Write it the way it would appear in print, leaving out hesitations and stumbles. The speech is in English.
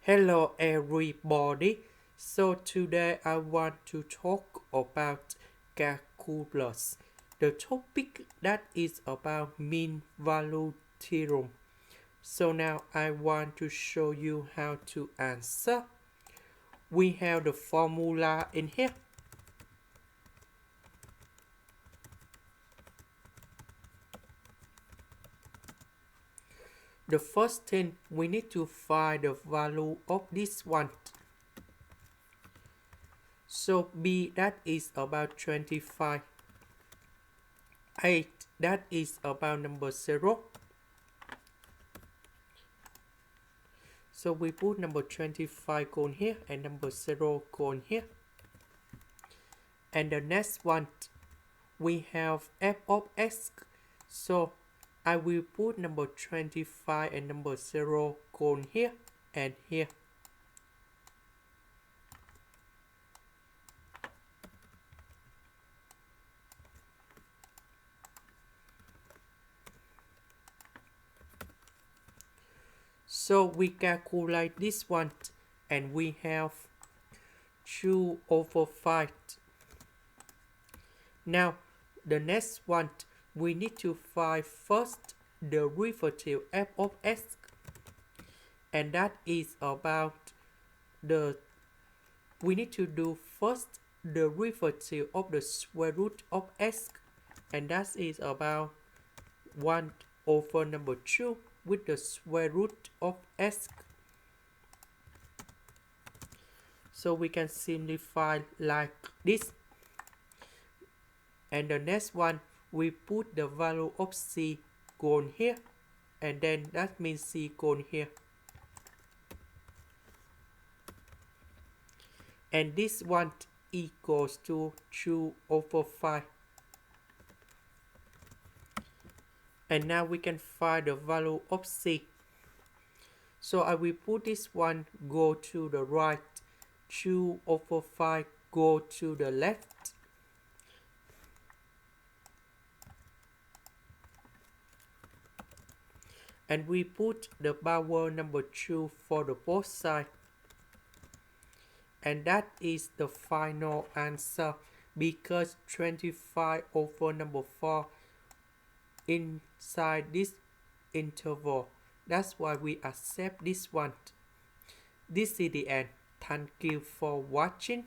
Hello everybody. So today I want to talk about calculus. The topic that is about mean value theorem. So now I want to show you how to answer. We have the formula in here. The first thing, we need to find the value of this one. So B, that is about 25. 8, that is about number 0. So we put number 25 going here and number 0 going here. And the next one, we have f of x. So I will put number 25 and number 0 going here and here. So we calculate this one and we have 2 over 5. Now the next one, we need to find first the derivative f of x, and that is about we need to do first the derivative of the square root of x, and that is about 1 over number 2 with the square root of x. So we can simplify like this. And the next one, we put the value of c going here, and then that means c going here. And this one equals to 2 over 5. And now we can find the value of c. So I will put this one go to the right, 2 over 5 go to the left. And we put the power number 2 for the both sides. And that is the final answer, because 25 over number 4 inside this interval. That's why we accept this one. This is the end. Thank you for watching.